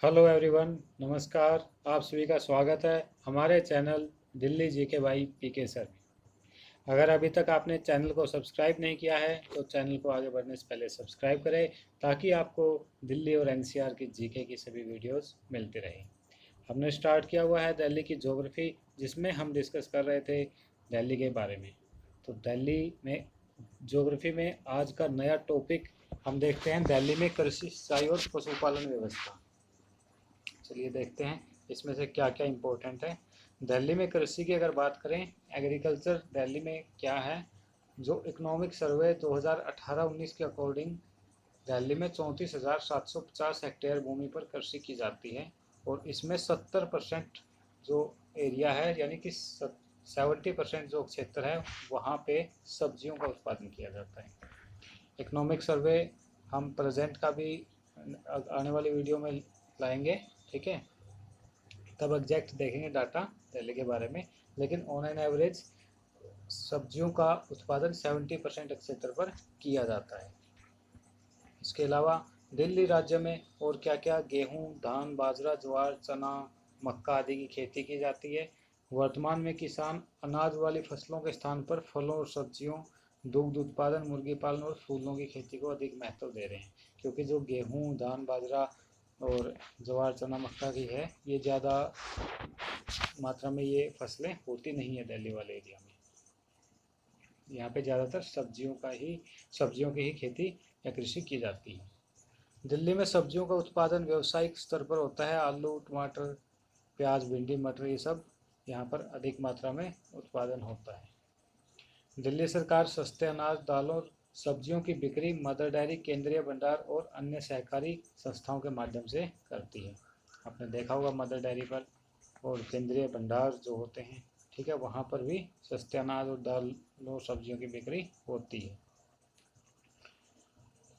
Hello everyone, नमस्कार। आप सभी का स्वागत है हमारे channel Delhi GK by PK sir में। अगर अभी तक आपने चैनल को सब्सक्राइब नहीं किया है तो चैनल को आगे बढ़ने से पहले सब्सक्राइब करें ताकि आपको दिल्ली और एनसीआर की जीके की सभी वीडियोस मिलती रहें। हमने स्टार्ट किया हुआ है दिल्ली की ज्योग्राफी, जिसमें हम डिस्कस कर रहे थे दिल्ली के बारे में। तो दिल्ली में ज्योग्राफी में आज का नया टॉपिक हम देखते हैं, दिल्ली में कृषि सिंचाई और पशुपालन व्यवस्था। चलिए देखते हैं इसमें से क्या क्या इम्पोर्टेंट है। दिल्ली में कृषि की अगर बात करें, एग्रीकल्चर दिल्ली में क्या है, जो इकोनॉमिक सर्वे 2018-19 के अकॉर्डिंग दिल्ली में 34,750 हेक्टेयर भूमि पर कृषि की जाती है और इसमें 70% जो एरिया है, यानी कि 70% जो क्षेत्र है वहाँ पे सब्जियों का उत्पादन किया जाता है। इकोनॉमिक सर्वे हम प्रेजेंट का भी आने वाली वीडियो में लाएंगे, ठीक है, तब एग्जैक्ट देखेंगे डाटा दिल्ली के बारे में। लेकिन ऑन एन एवरेज सब्जियों का उत्पादन 70% क्षेत्र पर किया जाता है। इसके अलावा दिल्ली राज्य में और क्या क्या गेहूं, धान, बाजरा, ज्वार, चना, मक्का आदि की खेती की जाती है। वर्तमान में किसान अनाज वाली फसलों के स्थान पर फलों और सब्जियों, दुग्ध उत्पादन, मुर्गी पालन और फूलों की खेती को अधिक महत्व दे रहे हैं, क्योंकि जो गेहूं, धान, बाजरा और ज्वार, चना, मक्का की है, ये ज़्यादा मात्रा में ये फसलें होती नहीं है दिल्ली वाले एरिया में। यहाँ पे ज़्यादातर सब्जियों की ही खेती या कृषि की जाती है। दिल्ली में सब्जियों का उत्पादन व्यावसायिक स्तर पर होता है। आलू, टमाटर, प्याज, भिंडी, मटर, ये सब यहाँ पर अधिक मात्रा में उत्पादन होता है। दिल्ली सरकार सस्ते अनाज, दालों, सब्जियों की बिक्री मदर डेयरी, केंद्रीय भंडार और अन्य सहकारी संस्थाओं के माध्यम से करती है। आपने देखा होगा मदर डेयरी पर और केंद्रीय भंडार जो होते हैं, ठीक है, वहाँ पर भी सस्ते अनाज और दालों, सब्जियों की बिक्री होती है।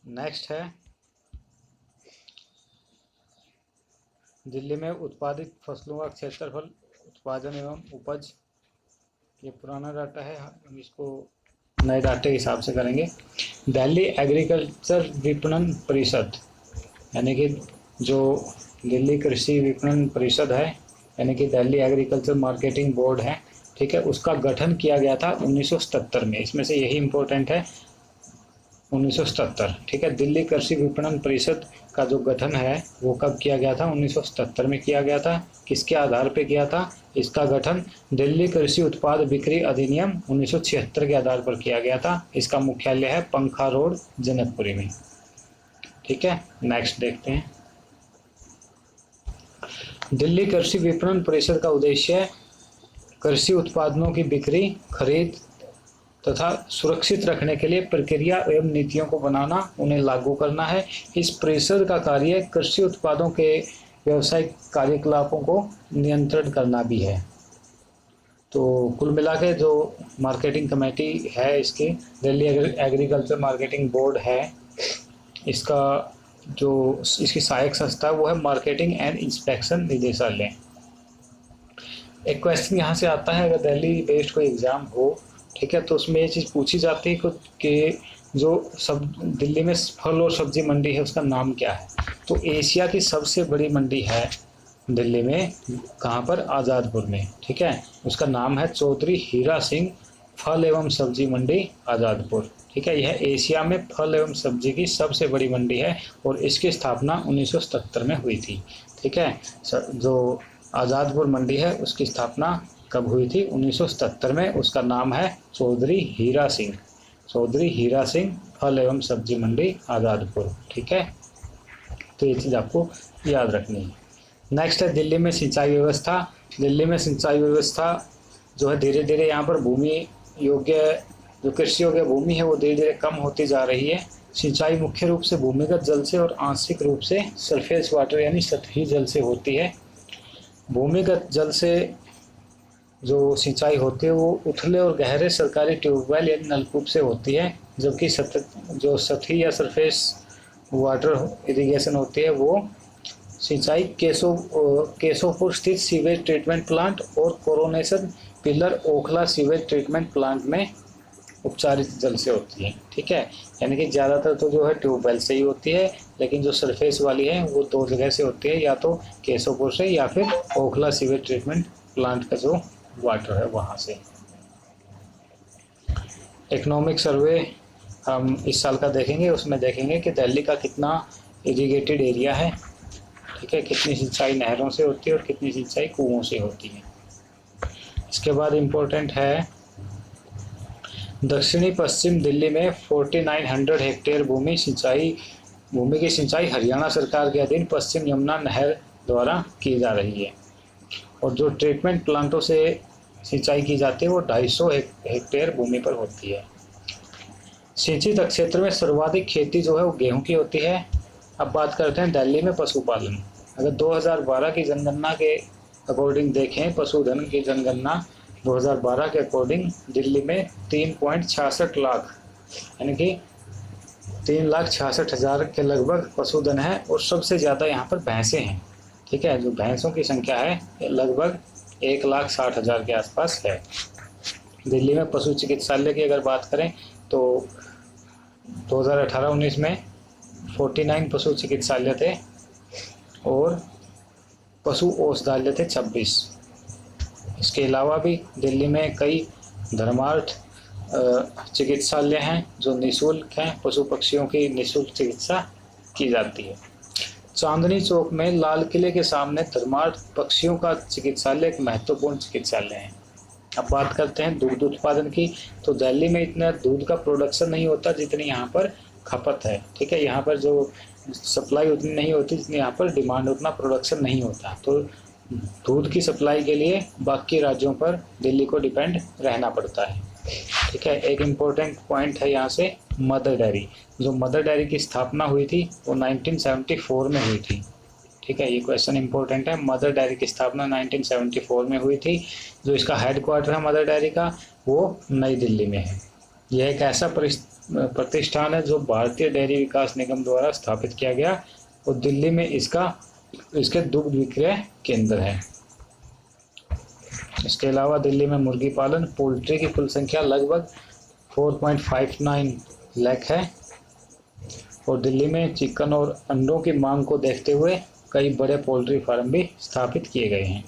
नेक्स्ट है दिल्ली में उत्पादित फसलों का क्षेत्रफल, उत्पादन एवं उपज। ये पुराना डाटा है, हम इसको नए डाटे के हिसाब से करेंगे। दिल्ली एग्रीकल्चर विपणन परिषद, यानी कि जो दिल्ली कृषि विपणन परिषद है, यानी कि दिल्ली एग्रीकल्चर मार्केटिंग बोर्ड है, ठीक है, उसका गठन किया गया था 1977 में। इसमें से यही इम्पोर्टेंट है, 1977, ठीक है। दिल्ली कृषि विपणन परिषद का जो गठन है वो कब किया गया था? 1977 में किया गया था। किसके आधार पे किया था? इसका गठन दिल्ली कृषि उत्पाद बिक्री अधिनियम 1976 के आधार पर किया गया था। इसका मुख्यालय है पंखा रोड, जनकपुरी में, ठीक है। नेक्स्ट देखते हैं। दिल्ली कृषि विपणन परिषद का उद्देश्य कृषि उत्पादों की बिक्री, खरीद तथा सुरक्षित रखने के लिए प्रक्रिया एवं नीतियों को बनाना, उन्हें लागू करना है। इस परिषद का कार्य कृषि उत्पादों के व्यावसायिक कार्यकलापों को नियंत्रण करना भी है। तो कुल मिला के जो मार्केटिंग कमेटी है इसकी, दिल्ली एग्रीकल्चर मार्केटिंग बोर्ड है, इसका जो इसकी सहायक संस्था है वो है मार्केटिंग एंड इंस्पेक्शन निदेशालय। एक क्वेश्चन यहाँ से आता है, अगर दिल्ली बेस्ड कोई एग्ज़ाम हो, ठीक है, तो उसमें ये चीज़ पूछी जाती है कि जो सब दिल्ली में फल और सब्जी मंडी है उसका नाम क्या है? तो एशिया की सबसे बड़ी मंडी है दिल्ली में, कहाँ पर? आज़ादपुर में, ठीक है। उसका नाम है चौधरी हीरा सिंह फल एवं सब्जी मंडी आज़ादपुर, ठीक है। यह एशिया में फल एवं सब्जी की सबसे बड़ी मंडी है और इसकी स्थापना 1977 में हुई थी, ठीक है। जो आज़ादपुर मंडी है उसकी स्थापना कब हुई थी? 1977 में। उसका नाम है चौधरी हीरा सिंह, चौधरी हीरा सिंह फल एवं सब्जी मंडी आज़ादपुर, ठीक है। तो ये चीज़ आपको याद रखनी है। नेक्स्ट है दिल्ली में सिंचाई व्यवस्था। दिल्ली में सिंचाई व्यवस्था जो है धीरे धीरे यहाँ पर भूमि योग्य, जो कृषि योग्य भूमि है वो धीरे धीरे कम होती जा रही है। सिंचाई मुख्य रूप से भूमिगत जल से और आंशिक रूप से सरफेस वाटर यानी सतही जल से होती है। भूमिगत जल से जो सिंचाई होती है वो उथले और गहरे सरकारी ट्यूबवेल यानी नलकूप से होती है, जबकि जो सतही या सरफेस वाटर इरिगेशन होती है वो सिंचाई केशवपुर स्थित सीवेज ट्रीटमेंट प्लांट और coronation pillar Okhla sewage treatment plant में उपचारित जल से होती है। ठीक है, यानी कि ज़्यादातर तो जो है ट्यूबवेल से ही होती है, लेकिन जो सरफेस वाली है वो दो जगह से होती है, या तो केशवपुर से या फिर ओखला सीवेज ट्रीटमेंट प्लांट का जो वाटर है वहाँ से। इकोनॉमिक सर्वे हम इस साल का देखेंगे, उसमें देखेंगे कि दिल्ली का कितना इरिगेटेड एरिया है। ठीक है, कितनी सिंचाई नहरों से होती है और कितनी सिंचाई कुओं से होती है। इसके बाद इम्पोर्टेंट है दक्षिणी पश्चिम दिल्ली में 4900 हेक्टेयर भूमि की सिंचाई हरियाणा सरकार के अधीन पश्चिम यमुना नहर द्वारा की जा रही है, और जो ट्रीटमेंट प्लांटों से सिंचाई की जाती है वो 250 हेक्टेयर भूमि पर होती है। सिंचित क्षेत्र में सर्वाधिक खेती जो है वो गेहूं की होती है। अब बात करते हैं दिल्ली में पशुपालन। अगर 2012 की जनगणना के अकॉर्डिंग देखें, पशुधन की जनगणना 2012 के अकॉर्डिंग दिल्ली में 3.66 लाख यानी कि 3,66,000 के लगभग पशुधन है, और सबसे ज़्यादा यहाँ पर भैंसें हैं। ठीक है, जो भैंसों की संख्या है लगभग 1,60,000 के आसपास है। दिल्ली में पशु चिकित्सालय की अगर बात करें तो 2018-19 में 49 पशु चिकित्सालय थे और पशु औषधालय थे 26। इसके अलावा भी दिल्ली में कई धर्मार्थ चिकित्सालय हैं जो निःशुल्क हैं, पशु पक्षियों की निःशुल्क चिकित्सा की जाती है। चांदनी चौक में लाल किले के सामने धर्मार्थ पक्षियों का चिकित्सालय एक महत्वपूर्ण चिकित्सालय है। अब बात करते हैं दुग्ध उत्पादन की, तो दिल्ली में इतना दूध का प्रोडक्शन नहीं होता जितनी यहाँ पर खपत है। ठीक है, यहाँ पर जो सप्लाई उतनी नहीं होती जितनी यहाँ पर डिमांड, उतना प्रोडक्शन नहीं होता, तो दूध की सप्लाई के लिए बाकी राज्यों पर दिल्ली को डिपेंड रहना पड़ता है। ठीक है, एक इम्पोर्टेंट पॉइंट है यहाँ से मदर डेयरी। जो मदर डेयरी की स्थापना हुई थी वो 1974 में हुई थी। ठीक है, ये क्वेश्चन इंपॉर्टेंट है। मदर डेयरी की स्थापना 1974 में हुई थी। जो इसका हेडक्वार्टर है मदर डेयरी का वो नई दिल्ली में है। यह एक ऐसा प्रतिष्ठान है जो भारतीय डेयरी विकास निगम द्वारा स्थापित किया गया, और दिल्ली में इसके दुग्ध विक्रय केंद्र है। इसके अलावा दिल्ली में मुर्गी पालन पोल्ट्री की कुल संख्या लगभग 4.59 लाख है, और दिल्ली में चिकन और अंडों की मांग को देखते हुए कई बड़े पोल्ट्री फार्म भी स्थापित किए गए हैं।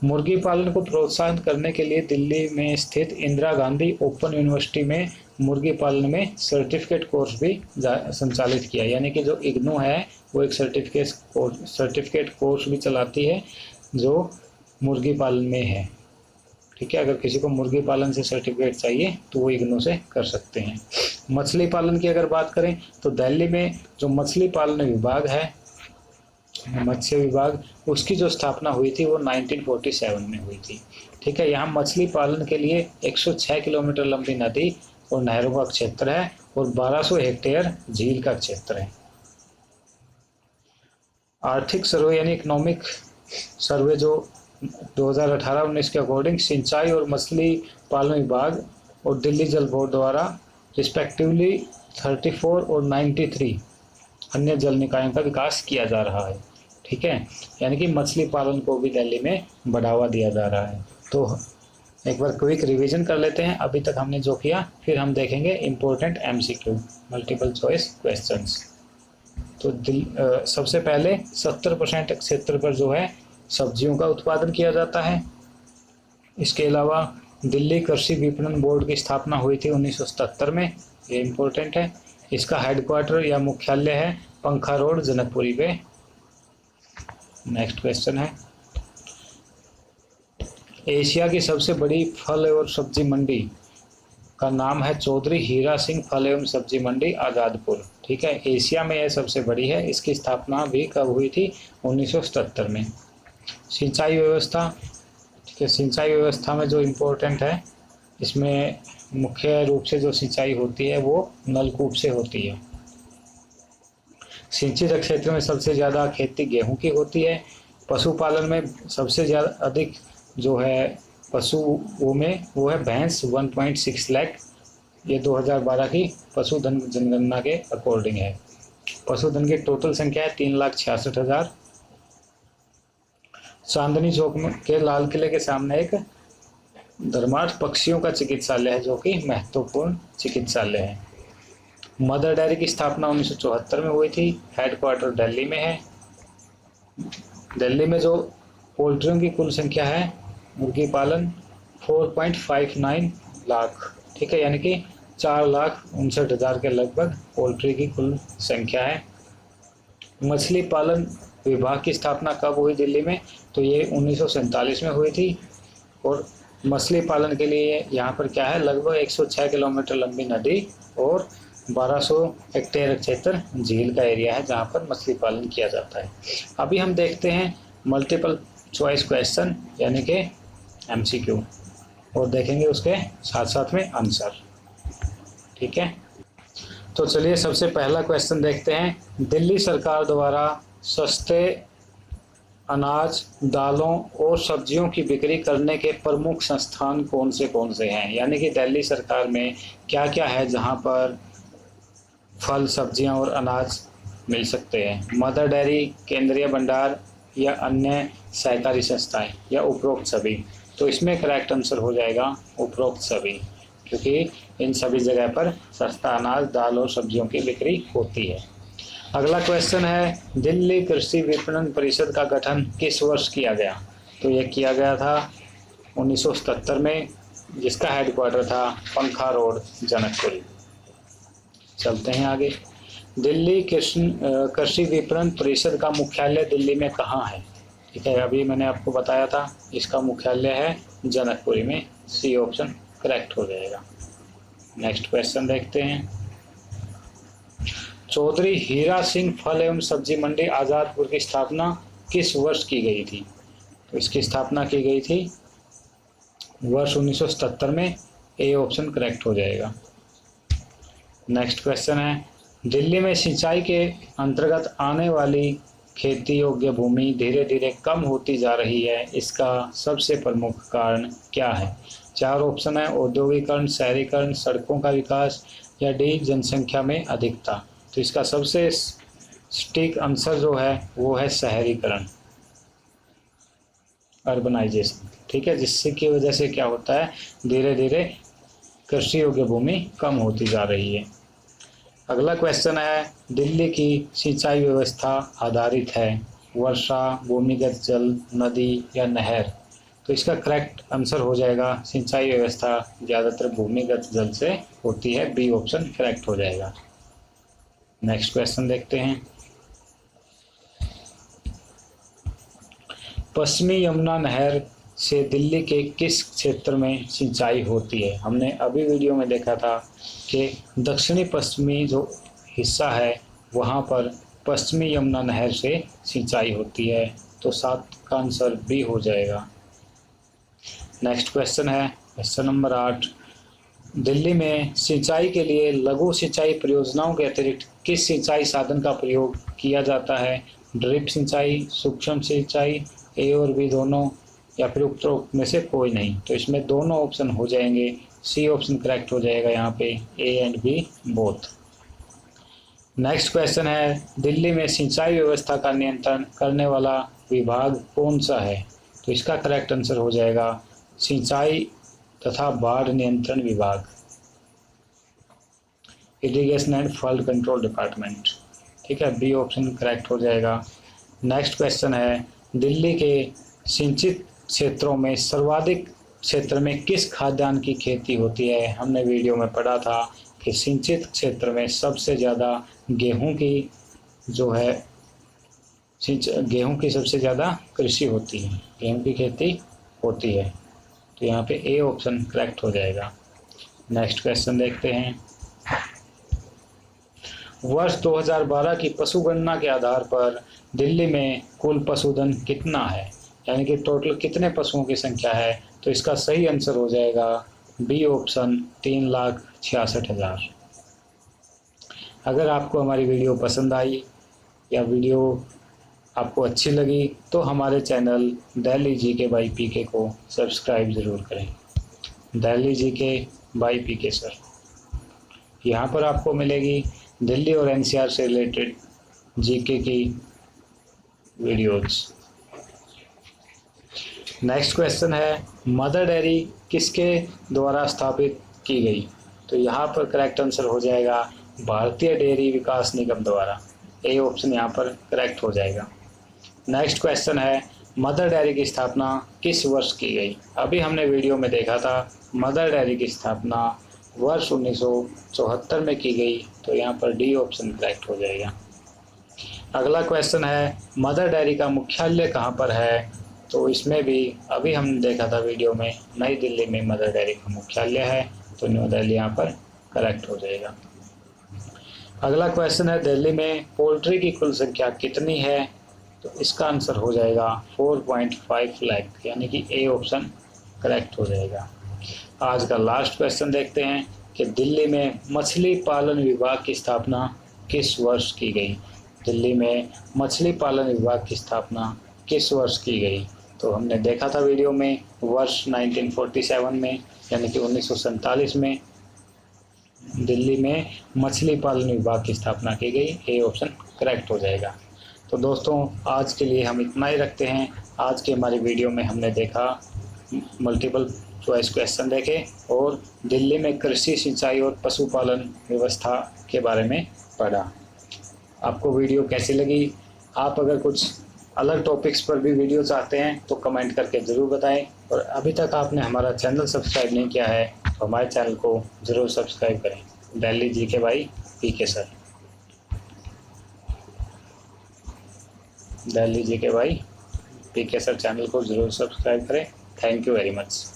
मुर्गी पालन को प्रोत्साहित करने के लिए दिल्ली में स्थित इंदिरा गांधी ओपन यूनिवर्सिटी में मुर्गी पालन में सर्टिफिकेट कोर्स भी संचालित किया, यानी कि जो इग्नू है वो एक सर्टिफिकेट कोर्स भी चलाती है जो मुर्गी पालन में है। ठीक है, अगर किसी को मुर्गी पालन से सर्टिफिकेट चाहिए तो वो इग्नू से कर सकते हैं। मछली पालन की अगर बात करें तो दिल्ली में जो मछली पालन विभाग है, मत्स्य विभाग, उसकी जो स्थापना हुई थी वो 1947 में हुई थी। ठीक है, यहाँ मछली पालन के लिए 106 किलोमीटर लंबी नदी और नहरों का क्षेत्र है और 1200 हेक्टेयर झील का क्षेत्र है। आर्थिक सर्वे यानी इकोनॉमिक सर्वे जो 2018-19 के अकॉर्डिंग सिंचाई और मछली पालन विभाग और दिल्ली जल बोर्ड द्वारा रिस्पेक्टिवली 34 और 93 अन्य जल निकायों का विकास किया जा रहा है। ठीक है, यानी कि मछली पालन को भी दिल्ली में बढ़ावा दिया जा रहा है। तो एक बार क्विक रिवीजन कर लेते हैं अभी तक हमने जो किया, फिर हम देखेंगे important MCQ multiple choice questions. तो सबसे पहले 70% क्षेत्र पर जो है सब्जियों का उत्पादन किया जाता है। इसके अलावा दिल्ली कृषि विपणन बोर्ड की स्थापना हुई थी 1977 में, ये इम्पोर्टेंट है। इसका हेडक्वार्टर या मुख्यालय है पंखा रोड जनकपुरी पे। नेक्स्ट क्वेश्चन है, एशिया की सबसे बड़ी फल और सब्जी मंडी का नाम है चौधरी हीरा सिंह फल एवं सब्जी मंडी आज़ादपुर। ठीक है, एशिया में यह सबसे बड़ी है। इसकी स्थापना भी कब हुई थी? 1977 में। सिंचाई व्यवस्था, ठीक है, सिंचाई व्यवस्था में जो इम्पोर्टेंट है, इसमें मुख्य रूप से जो सिंचाई होती है वो नलकूप से होती है। सिंचित क्षेत्र में सबसे ज़्यादा खेती गेहूं की होती है। पशुपालन में सबसे ज़्यादा अधिक जो है पशुओं में वो है भैंस 1.6 लाख। ये 2012 की पशुधन जनगणना के अकॉर्डिंग है। पशुधन की टोटल संख्या है 3,66,000। चांदनी चौक के लाल किले के सामने एक धर्मार्थ पक्षियों का चिकित्सालय है जो कि महत्वपूर्ण चिकित्सालय है। मदर डेयरी की स्थापना 1974 में हुई थी। हेडक्वार्टर दिल्ली में है। दिल्ली में जो पोल्ट्रियों की कुल संख्या है मुर्गी पालन 4.59 लाख, ठीक है, यानी कि 4,59,000 के लगभग पोल्ट्री की कुल संख्या है। मछली पालन विभाग की स्थापना कब हुई दिल्ली में? तो ये 1947 में हुई थी। और मछली पालन के लिए यहाँ पर क्या है, लगभग 106 किलोमीटर लंबी नदी और 1200 हेक्टेयर क्षेत्र झील का एरिया है जहाँ पर मछली पालन किया जाता है। अभी हम देखते हैं मल्टीपल चॉइस क्वेश्चन यानी कि MCQ, और देखेंगे उसके साथ साथ में आंसर, ठीक है। तो चलिए सबसे पहला क्वेश्चन देखते हैं। दिल्ली सरकार द्वारा सस्ते अनाज, दालों और सब्जियों की बिक्री करने के प्रमुख संस्थान कौन से हैं? यानी कि दिल्ली सरकार में क्या क्या है जहां पर फल, सब्जियां और अनाज मिल सकते हैं? मदर डेयरी, केंद्रीय भंडार या अन्य सहकारी संस्थाएं या उपरोक्त सभी? तो इसमें करेक्ट आंसर हो जाएगा उपरोक्त सभी, क्योंकि इन सभी जगह पर सस्ता अनाज, दाल और सब्जियों की बिक्री होती है। अगला क्वेश्चन है, दिल्ली कृषि विपणन परिषद का गठन किस वर्ष किया गया? तो यह किया गया था 1977 में, जिसका हेडक्वार्टर था पंखा रोड, जनकपुरी। चलते हैं आगे। दिल्ली कृषि विपणन परिषद का मुख्यालय दिल्ली में कहाँ है? ठीक है, अभी मैंने आपको बताया था इसका मुख्यालय है जनकपुरी में। सी ऑप्शन करेक्ट हो जाएगा। नेक्स्ट क्वेश्चन देखते हैं। चौधरी हीरा सिंह फल एवं सब्जी मंडी आज़ादपुर की स्थापना किस वर्ष की गई थी? तो इसकी स्थापना की गई थी वर्ष 1977 में। ए ऑप्शन करेक्ट हो जाएगा। नेक्स्ट क्वेश्चन है, दिल्ली में सिंचाई के अंतर्गत आने वाली खेती योग्य भूमि धीरे धीरे कम होती जा रही है, इसका सबसे प्रमुख कारण क्या है? 4 ऑप्शन है, औद्योगिकरण, शहरीकरण, सड़कों का विकास या डी जनसंख्या में अधिकता। तो इसका सबसे सटीक आंसर जो है वो है शहरीकरण, अर्बनाइजेशन, ठीक है, जिससे की वजह से क्या होता है, धीरे धीरे कृषि योग्य भूमि कम होती जा रही है। अगला क्वेश्चन है, दिल्ली की सिंचाई व्यवस्था आधारित है वर्षा, भूमिगत जल, नदी या नहर? तो इसका करेक्ट आंसर हो जाएगा सिंचाई व्यवस्था ज़्यादातर भूमिगत जल से होती है। बी ऑप्शन करेक्ट हो जाएगा। नेक्स्ट क्वेश्चन देखते हैं। पश्चिमी यमुना नहर से दिल्ली के किस क्षेत्र में सिंचाई होती है? हमने अभी वीडियो में देखा था कि दक्षिणी पश्चिमी जो हिस्सा है वहाँ पर पश्चिमी यमुना नहर से सिंचाई होती है। तो 7 का आंसर बी हो जाएगा। नेक्स्ट क्वेश्चन है क्वेश्चन नंबर 8। दिल्ली में सिंचाई के लिए लघु सिंचाई परियोजनाओं के अतिरिक्त किस सिंचाई साधन का प्रयोग किया जाता है? ड्रिप सिंचाई, सूक्ष्म सिंचाई, ए और बी दोनों, या फिर उपरोक्त में से कोई नहीं? तो इसमें दोनों ऑप्शन हो जाएंगे। सी ऑप्शन करेक्ट हो जाएगा यहाँ पे, A and B both. Next question है, दिल्ली में सिंचाई व्यवस्था का नियंत्रण करने वाला विभाग कौन सा है? तो इसका करेक्ट आंसर हो जाएगा सिंचाई तथा बाढ़ नियंत्रण विभाग, irrigation and flood control department, ठीक है, बी ऑप्शन करेक्ट हो जाएगा। नेक्स्ट क्वेश्चन है, दिल्ली के सिंचित क्षेत्रों में सर्वाधिक क्षेत्र में किस खाद्यान्न की खेती होती है? हमने वीडियो में पढ़ा था कि सिंचित क्षेत्र में सबसे ज़्यादा गेहूं की जो है गेहूं की सबसे ज़्यादा कृषि होती है, गेहूं की खेती होती है। तो यहाँ पे ए ऑप्शन करेक्ट हो जाएगा। नेक्स्ट क्वेश्चन देखते हैं। वर्ष 2012 की पशु गणना के आधार पर दिल्ली में कुल पशुधन कितना है? यानी कि टोटल कितने पशुओं की संख्या है? तो इसका सही आंसर हो जाएगा बी ऑप्शन 3,66,000। अगर आपको हमारी वीडियो पसंद आई या वीडियो आपको अच्छी लगी तो हमारे channel Delhi GK by PK को सब्सक्राइब ज़रूर करें। Delhi GK by PK sir, यहाँ पर आपको मिलेगी दिल्ली और एनसीआर से रिलेटेड जीके की वीडियोज़। नेक्स्ट क्वेश्चन है मदर डेयरी किसके द्वारा स्थापित की गई? तो यहाँ पर करेक्ट आंसर हो जाएगा भारतीय डेयरी विकास निगम द्वारा। ए ऑप्शन यहाँ पर करेक्ट हो जाएगा। नेक्स्ट क्वेश्चन है मदर डेयरी की स्थापना किस वर्ष की गई? अभी हमने वीडियो में देखा था मदर डेयरी की स्थापना वर्ष 1974 में की गई, तो यहाँ पर डी ऑप्शन करेक्ट हो जाएगा। अगला क्वेश्चन है मदर डेयरी का मुख्यालय कहाँ पर है? तो इसमें भी अभी हमने देखा था वीडियो में नई दिल्ली में मदर डेयरी का मुख्यालय है, तो न्यू दिल्ली यहाँ पर करेक्ट हो जाएगा। अगला क्वेश्चन है दिल्ली में पोल्ट्री की कुल संख्या कितनी है? तो इसका आंसर हो जाएगा 4.5 लाख, यानी कि ए ऑप्शन करेक्ट हो जाएगा। आज का लास्ट क्वेश्चन देखते हैं कि दिल्ली में मछली पालन विभाग की स्थापना किस वर्ष की गई? दिल्ली में मछली पालन विभाग की स्थापना किस वर्ष की गई? तो हमने देखा था वीडियो में वर्ष 1947 में, यानी कि 1947 में दिल्ली में मछली पालन विभाग की स्थापना की गई। ए ऑप्शन करेक्ट हो जाएगा। तो दोस्तों आज के लिए हम इतना ही रखते हैं। आज की हमारी वीडियो में हमने देखा मल्टीपल चॉइस क्वेश्चन देखे और दिल्ली में कृषि, सिंचाई और पशुपालन व्यवस्था के बारे में पढ़ा। आपको वीडियो कैसी लगी? आप अगर कुछ अलग टॉपिक्स पर भी वीडियो चाहते हैं तो कमेंट करके ज़रूर बताएं। और अभी तक आपने हमारा चैनल सब्सक्राइब नहीं किया है तो हमारे चैनल को ज़रूर सब्सक्राइब करें। Delhi GK by PK sir. Delhi GK by PK sir channel को ज़रूर सब्सक्राइब करें। Thank you very much.